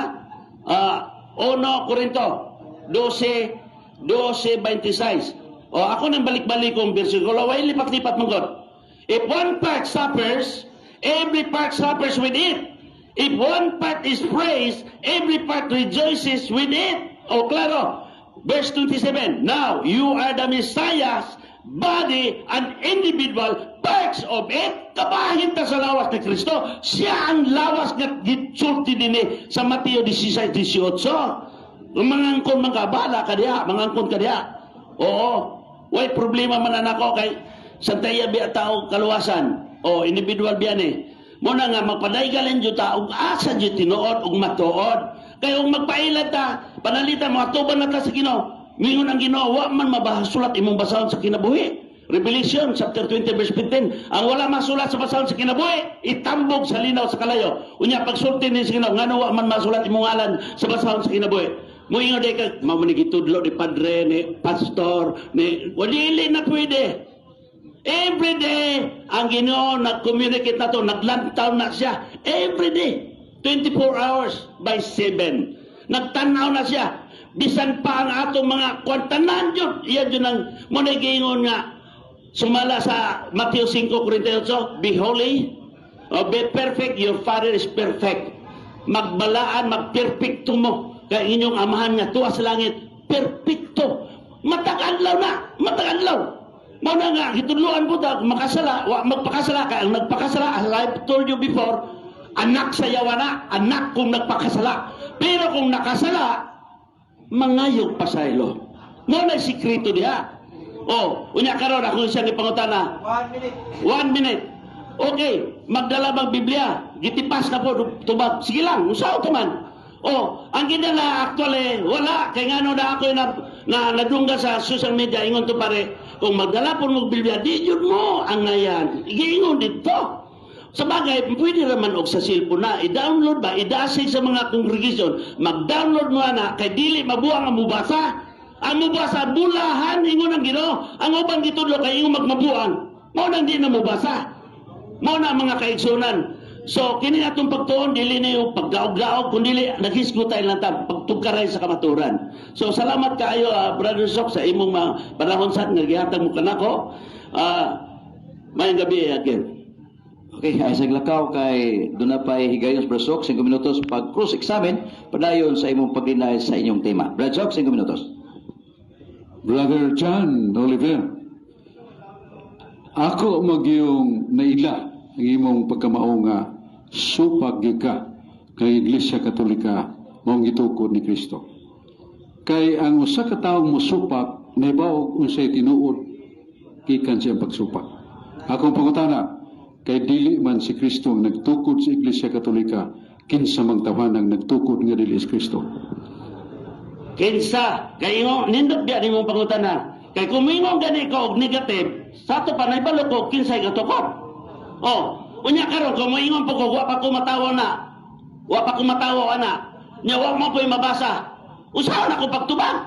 1 Corinto 12:26. Ako nang balik-balik kong bersikulo. Way lipat-lipat mong. If one part suffers, every part suffers with it. If one part is praised, every part rejoices with it. Klaro. Verse 27. Now, you are the Messiah's body and individual parts of it. Kabahin ta sa lawas ni Kristo. Siya ang lawas nga gitsulti din sa Mateo 16:18. Mangangkon magabala ka diha, mangangkon ka diha. Way problema man anako kay santaya biya tao kaluwasan. Individual biya ni. Muna nga magpadaygalan jud ta og asa jud tinuod ug matuod. Kay ug magpailad ta, panalita mga tuban na ta sa Ginoo. Mingon ang Ginoo, wa man mabasulat imong basahon sa kinabuhi. Revelation chapter 20 verse 15. Ang wala masulat sa basahon sa kinabuhi, itambog sa linaw sa kalayo. Unya pagsulti ni sa Ginoo, ngano wa man masulat imong ngalan sa basahon sa kinabuhi. Moingon day ka, mamanigitudlo ni padre, ni pastor, ni walili na pwede. Every day, ang Ginoo nag-communicate na to, naglantaw na siya. Every day, 24 hours by 7. Nagtanaw na siya. Bisan pa ang atong mga kwantanan yun. Iyan yun ang manigingon nga. Sumala sa Mateo 5:48, be holy, be perfect, your Father is perfect. Magbalaan, magperfecto mo. Kaya inyong amahan nga tuwa sa langit, perfecto. Mataganlaw na, mataganlaw. Muna nga, hituluan po ta, makasala, magpakasala ka. Ang nagpakasala, as I've told you before, anak sa yawa na, anak kung nagpakasala. Pero kung nakasala, mangayog pasaylo. Muna yung sikrito diha. Unya karon ako siya ni pangutana. 1 minute. Okay, magdala bang Biblia? Gitipas na po, tubag. Sige lang, usaw to man. Ang ginala actually, wala. Kaya nga na ako na nadungga sa social media, ingon to pare, kung magdala po mong Biblia, di yun mo ang ngayan. Iingon dito. Sa bagay, pwede naman og sa cellphone na, i-download ba, i-dasig sa mga congregation, mag-download mo na, kay dili mabuang ang mubasa. Ang mubasa, bulahan, ingon ang Ginoo. Ang ubang gitudlo, kay ingon magmabuang. Mao nang di na mubasa. Mao na mga kaigsunan. So, kini atong pagtuon, dili niyo paggaog-gaog, kung dili, naghisgutay lang ta, pagtugkaray sa kamaturan. So, salamat kaayo, Brother Sok, sa imong panahon sa nagihatag mo kanako. Mayang gabi again. Okay, ay saglakaw kay Dunapay Higayon Brother Sok, 5 minutos pag cross-examine, padayon sa imong paglinay sa inyong tema. Brother Sok, 5 minutos. Brother John Oliver, ako magyong naila ang imong pagkamao nga supag ka kay Iglesia Katolika maong gitukod ni Kristo. Kay ang usa ka taong musupag nahibaw unsay tinuod gikan siyang pagsupag. Akong pangutana, kay dili man si Kristo ang nagtukod sa Iglesia Katolika, kinsa mang tawanang nagtukod nga dili si Kristo. Kinsa, kay ingon nindot biya nimong pangutana. Kay kumingon gani ko og negative, sa to pa naibalo ko kinsay gatukod. Unya karon kung moingon po ko, wa pa ko matawa na. Wa pa ko matawa ana. Nya wa mo po'y mabasa. Usaha na ko pagtubag.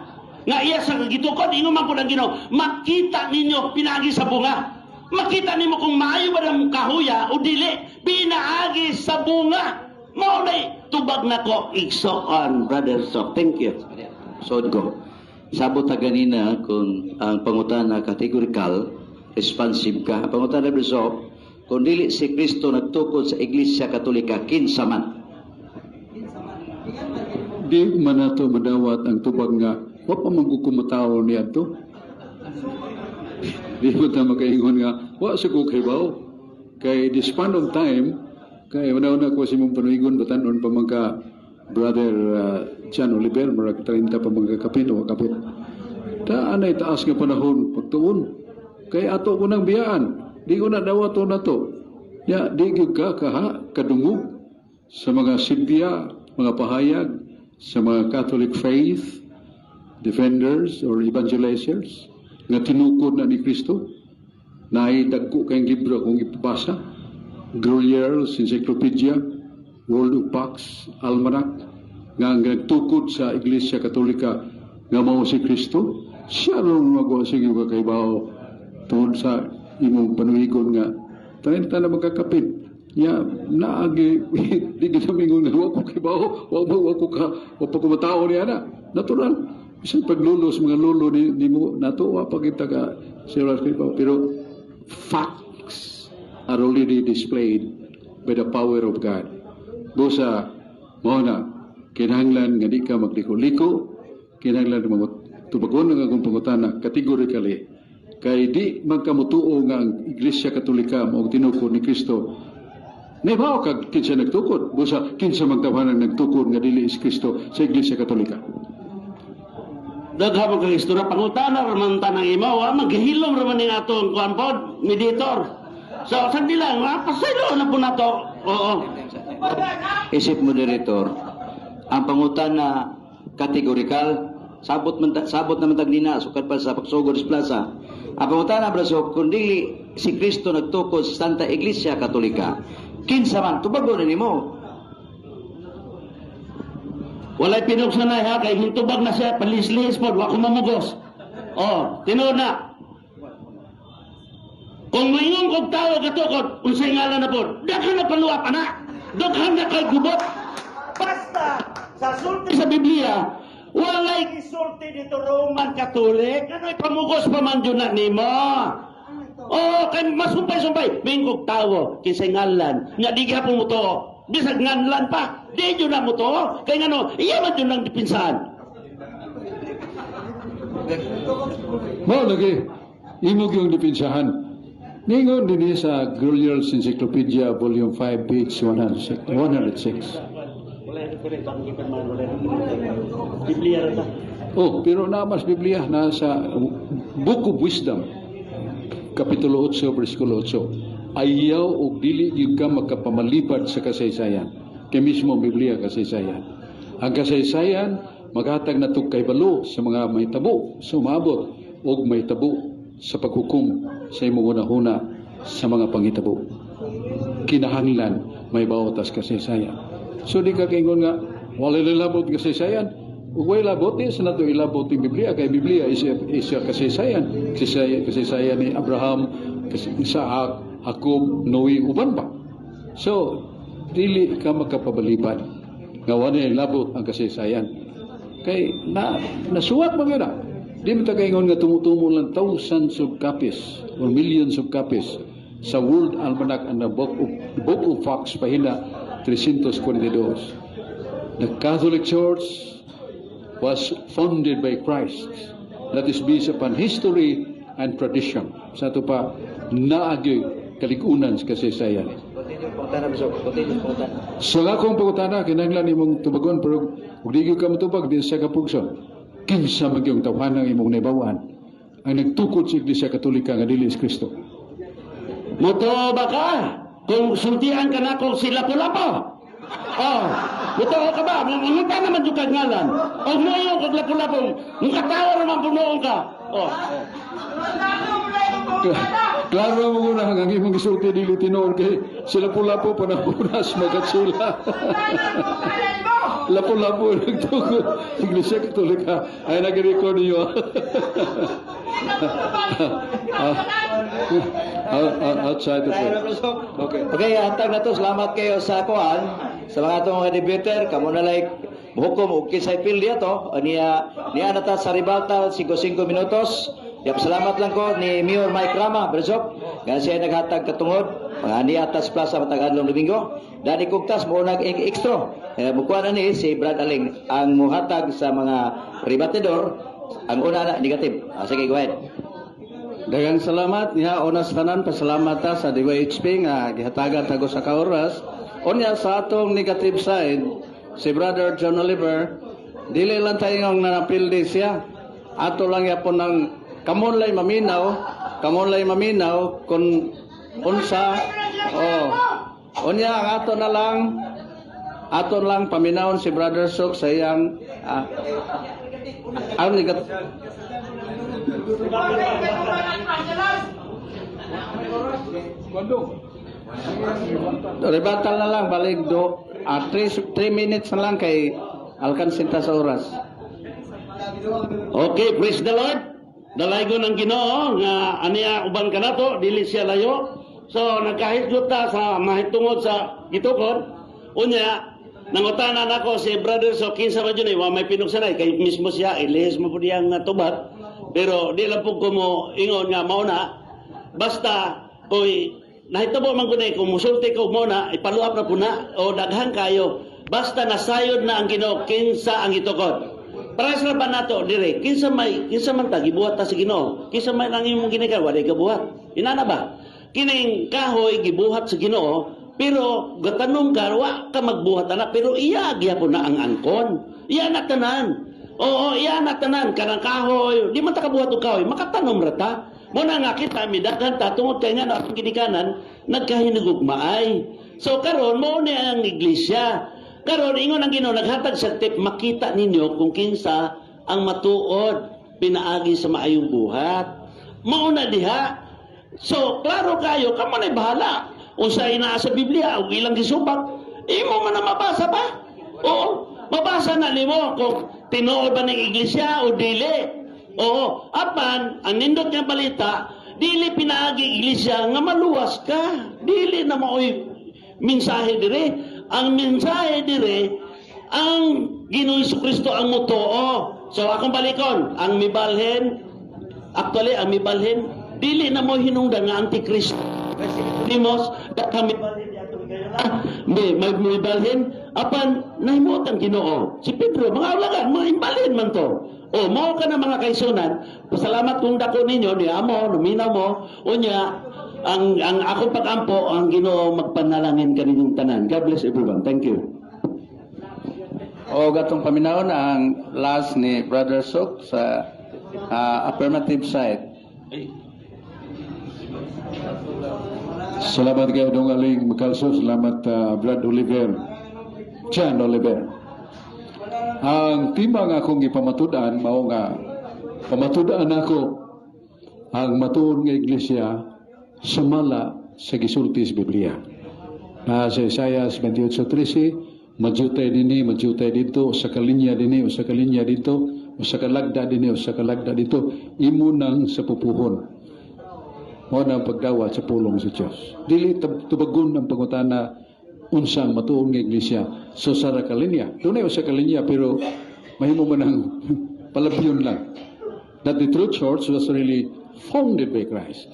Nga iya sa gitukod, ingon man po ng Ginoo, makita ninyo pinaagi sa bunga. Makita nimo kung maayo ba ng kahuya o dili, pinaagi sa bunga. Mao nay tubag na ko igsoon, Brother Sok. Thank you. So, go. Sabot ta ganina kung ang pangutana categorical, responsive ka. Ang pangutana, Brother Sok, kung dili si Kristo nagtukod sa Iglesia Katolika, kinsa man? Di man nato madawat ang tubag nga wa pa magkukumataw niya to. Di mo ta makaingon nga wa sa kukhibaw. Kay this span of time, kay una-una ko si mong panuigon batanon pa magka Brother John Oliver, marag 30 pa magkakapin o kapit. Anay taas nga panahon pagtuon. Kay ato ko nang biyaan. Di ko na dawato na to. Ya, di ka kadungog sa mga Silvia, mga pahayag, sa mga Catholic faith, defenders or evangelizers, nga tinukod na ni Kristo, na ay dagko kayong libro kung ipabasa, Gruyer's Encyclopedia, World of Pax, Almanac, nga nagtukod sa Iglesia Katolika, nga mao si Kristo, siya rin magawa sige ka kay bao tungod sa imong panuhigon nga tayo na magkakapit Ya, naagi, di kita mingon nga, wako kibaw, wako ka, wako kumatao niya na. Natural. Isang paglulos, mga lulo ni mo, natuwa pa kita ka, Sir Kibaw. Pero, facts are already displayed by the power of God. Busa, mo na, kinahanglan nga di ka magliko-liko, kinahanglan mga tubagon nga akong pangutana, categorically, kay di magkamutuo nga ang Iglesia Katolika o tinukod ni Kristo. Naibaw ka kinsa nagtukod, busa kinsa magtawanan nagtukod nga dili is Kristo sa Iglesia Katolika. Daghapon kang istorya pangutana raman tanang imo, maghilom raman ning atong kuan pod, mediator. So sagdi lang, pasaylo na po nato. Oo. Isip moderator, ang pangutana kategorikal, sabot naman tagnina, sukat pa sa pagsugod sa plaza. Ang pangutana, braso, kundi si Kristo nagtukod sa Santa Iglesia Katolika, kinsa man, tubago na nimo. Walay pinugsanay ha, kay hintubag na siya, palislis po, wako mamugos. Oh, tinuod na. Kung mayroong kong tao katukod, unsay ngalan na po, daghan na paluwa pa na, daghan na kay gubot. Basta, sa sulti sa Biblia, walay gisulti dito Roman Catholic, ano'y pamugos pa man dyan na nimo. Oh, kay masumpay-sumpay, mayroong kong tao, kinsay ngalan, nga di gapon mo to, bisag nganlan pa, di dyan na mo to, kaya nga no, iyaman dyan lang dipinsahan. Mao lagi, imog yung dipinsahan. Ningon din sa Grulier's Encyclopedia, Volume 5, page 106. Biblia rata. Oh, pero namas Biblia, nasa Book of Wisdom, Kapitulo 8, versikulo 8. Ayaw o dili yung ka magkapamalipad sa kasaysayan. Kaya mismo Biblia kasaysayan. Ang kasaysayan, maghatag na ito kay balo sa mga may tabo, sumabot, o may tabo sa paghukom sa imong una-una sa mga pangitabo. Kinahanglan may baotas kasaysayan. So di ka kaingon nga, wala labot kasaysayan. Ug way labot sa nato ilabot ng Biblia, kay Biblia is kasaysayan. Kasaysayan ni Abraham, Isaac, Jacob, Noe, uban pa. So, dili ka magkapabalibad nga wala labot ang kasaysayan. Kay nasuwat mo yun na. Di mo tagaingon nga tumutumo lang thousands of copies or millions of copies sa World Almanac and the Book of Facts, pahina 342. The Catholic Church was founded by Christ. That is based upon history and tradition. Sa ito pa, naagi kalikunan sa kasaysayan. So nga kong pagutana, kinahanglan imong tubagon, pero kung di ka matubag, din sa kapugson. Kinsa magyong tawanan imong naibawan ang nagtukod sa Iglesia Katolika nga dili is Kristo. Muto ba ka? Kung sultihan ka na kung sila Lapu-Lapu. Oh, muto ka ba? Munta naman yung kagngalan. O ngayon kag Lapu-Lapu, nung katawa naman punoon ka. Oh. Klaro mo muna ang imong gisulti dili tinuod kay sila Lapu-Lapu panapunas magatsula. Lapu-Lapu nagtukod Iglesia Katolika ay nag-record niyo. Outside the Okay, hantag na to. Salamat kayo sa kuan. Sa mga itong mga debater, kamo na like hukom o kisay pil diya to. Niya nata sa rebuttal 5 minutos. Yap, salamat lang ko ni Mayor Mike Rama, Bersok. Kaya siya naghatag katungod. Mga ni atas plaza matag adlong Domingo. Dani kugtas mo nag extra. Bukuan na ni si Brad Aling ang muhatag sa mga rebatidor. Ang una na negative. Sige, go ahead. Dagang salamat niya onas tanan pasalamat ta sa DYHP nga gihatagan tago sa kaoras. Unya sa atong negative side si Brother John Oliver dili lang tayo ng nanapildi siya. Ato lang yapon ng kamonlay maminaw kung unsa unya ang ato lang paminawon si Brother Sok sa iyang ang negative Rebuttal na lang, balik 3 minutes na lang kay alkansinta sa oras. Okay, praise the Lord. Dalaygon ang Ginoo nga aniya uban kanato, dili siya layo. So nagkahitgot ta sa mahitungod sa gitukod. Unya nangutanan ako si brother so kinsa man yun wa may pinugsanay kay mismo siya ilihis mo po diyang tubat. Pero di lang po ko mo ingon nga mauna. Basta koy nahitabo man ko na kung musulti ko muna ipaluap na po na o daghan kayo. Basta nasayod na ang Ginoo kinsa ang gitukod. Para sa ba nato dire kinsa man ta gibuhat ta sa Ginoo. Kinsa may nang imong ginikan wa gabuhat. Inana ba? Kining kahoy gibuhat sa Ginoo pero gatanong garwa ka magbuhat na pero iya gyapon na ang angkon. Iya na tanan. Oo, iya na tanan kanang kahoy. Di man ta kabuhat og kahoy, makatanom ra ta. Mo na nga kita midaghan ta tungod kay nga atong ginikanan nagkahinugugmaay. So karon mo ni ang iglesia. Karon ingon ang Ginoo naghatag sa tip makita ninyo kung kinsa ang matuod pinaagi sa maayong buhat. Mao na diha. So klaro kayo kamo na bahala. Unsay naa sa Biblia ug ilang gisubak, imo man na mabasa ba? Oo, mabasa na nimo kung tinuod ba ng iglesia o dili. Oo, apan ang nindot nga balita, dili pinaagi iglesia nga maluwas ka. Dili na maoy mensahe dire. Ang mensahe dire ang Ginoong Jesucristo ang motoo. So akong balikon, ang mibalhin actually ang mibalhin dili na mo hinungdan nga antikristo. Kasi Timos, kami balhin di atong kayo na. May balhin apan nahimot ang Ginoo. Si Pedro, mga ulagan, mga imbalhin man to. O mao ka na mga kaisunan, pasalamat kung dako ninyo ni amo, numinaw mo, unya ang akong pag-ampo ang Ginoo magpanalangin kaninyong tanan. God bless everyone. Thank you. O gatong paminawon ang last ni Brother Sok sa affirmative side. Salamat kayo dong aling makalso. Salamat Brad Oliver. John Oliver. Ang timang akong ipamatudan, mao nga, pamatudan ako ang matuon nga iglesia sumala sa gisulti sa Biblia. Sa Isaiah 28:13, majutay dini, majutay dito, sa kalinya dini, o sa kalinya dito, o sa kalagda dini, o sa kalagda dito, imo nang sa pupuhon. Mo nang pagdawat sa pulong sa Dios. Dili tubagon ang pangutana unsang matuong nga iglesia. So sa kalinya, dunay sa kalinya pero mahimo man ang palabyon lang. That the true church was really founded by Christ.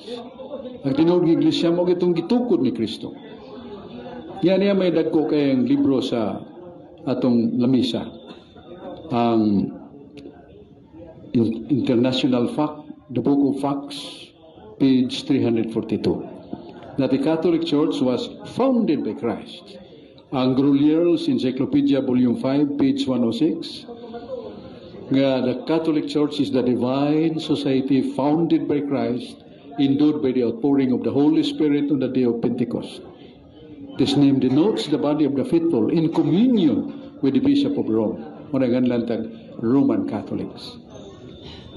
Ang tinuod nga iglesia mo gitong gitukod ni Kristo. Yan niya may dagko kayong libro sa atong lamisa. Ang International Fact, the Book of Facts, page 342. That the Catholic Church was founded by Christ. Ang Grulier's Encyclopedia Volume 5, page 106. Nga the Catholic Church is the divine society founded by Christ, endued by the outpouring of the Holy Spirit on the day of Pentecost. This name denotes the body of the faithful in communion with the Bishop of Rome. Muna lantag Roman Catholics.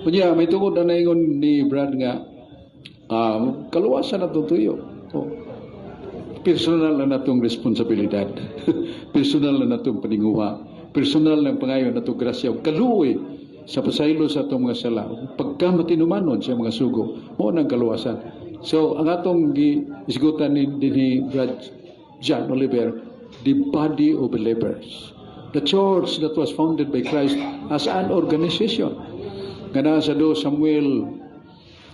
Kunya, may tungkol na naingon ni Brad nga, kaluwasan na tutuyo. Personal na natong responsibilidad. Personal na natong paninguha. Personal na pangayon natong grasya. Kaluwi sa pasaylo sa atong mga sala. Pagka matinumanon sa mga sugo, mo nang kaluwasan. So, ang atong isgutan ni Brad John Oliver, the body of believers. The church that was founded by Christ as an organization. Gana sa 2 Samuel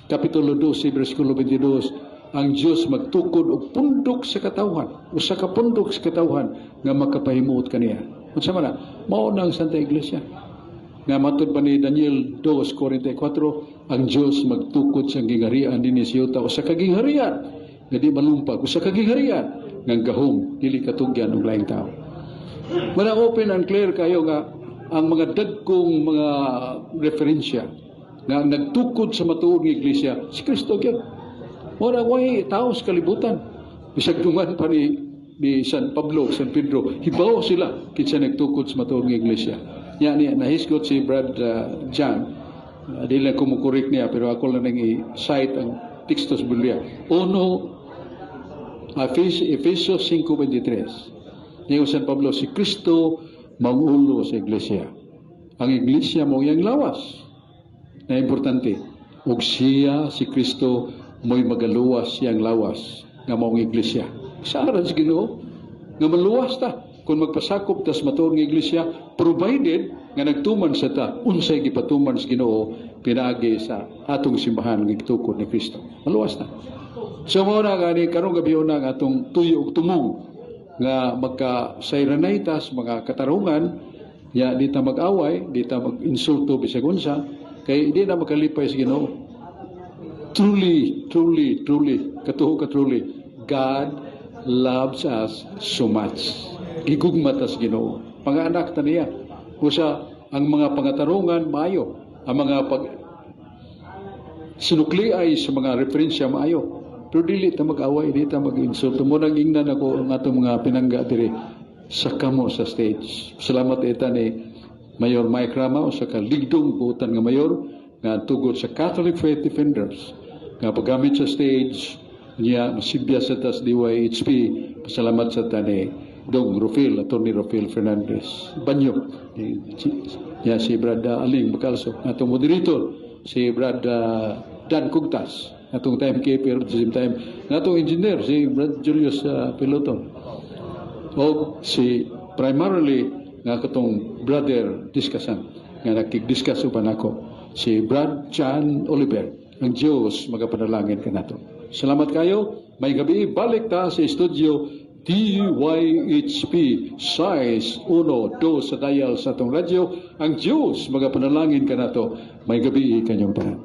Kapitulo 12, versikulo 22, ang Diyos magtukod og pundok sa katawhan, o sa kapundok sa katawhan, nga makapahimuot kaniya. Unsa man na, mao nang Santa Iglesia. Nga matud pa ni Daniel 2:44, ang Diyos magtukod sa gingharian dinhi sa yuta, o sa kagingharian, nga di malumpag, o sa kagingharian, nga gahom, dili katugyan og laing tao. Wala open and clear kayo nga, ang mga dagkong mga referensya, nga nagtukod sa matuod ng iglesia, si Kristo gyud. Wala way tao sa kalibutan. Bisag dungan pa ni San Pablo, San Pedro, hibaw sila kinsa nagtukod sa matuod ng iglesia. Yan niya, nahisgot si Brad John. Dili lang kumukorek niya, pero ako lang nang i-cite ang teksto sa Biblia. Efesios 5:23. Niyo San Pablo, si Kristo mangulo sa iglesia. Ang iglesia mo yang lawas. Na importante, ug siya si Kristo mo'y magaluwas siyang lawas nga maong iglesia. Saaran sa Ginoo nga maluwas ta kung magpasakop tas matuon nga iglesia, provided nga nagtuman sa ta unsay gipatuman sa Ginoo pinaagi sa atong simbahan nga gitukod ni Kristo. Maluwas ta. So mo na gani karong gabi na nga atong tuyo ug tumong nga magka-sayranay tas mga katarungan, ya di ta mag-away, di ta mag-insulto bisag unsa, kay di na makalipay sa Ginoo. Truly, katuho ka truly, God loves us so much. Gigugma ta sa Ginoo. Mga anak ta niya. Usa ang mga pangatarungan maayo, ang mga sinukliay sa mga referensya maayo. Pero dili ta mag-away, dili ta mag-insulto. Mo nang ingnan ako ang atong mga pinangga diri sa kamo sa stage. Salamat ita ni Mayor Mike Rama o sa kaligdong buutan nga mayor nga tugod sa Catholic Faith Defenders nga paggamit sa stage niya masibya sa tas DYHP. Pasalamat sa tani Dong Rufil, Atty. Rufil Fernandez Banyo, niya si Brad Aling Bacalso, atong moderator si Brad Dan Cugtas, atong timekeeper at the same time atong engineer si Brad Julius Piloton, o si primarily nga katong brother Diskasan nga nakig-discuss uban ako si Brad Chan Oliver. Ang Diyos magapanalangin ka nato. Salamat kayo. May gabi balik ta sa studio DYHP size 1-2 sa dial sa atong radyo. Ang Diyos magapanalangin ka nato. May gabi kanyang tanan.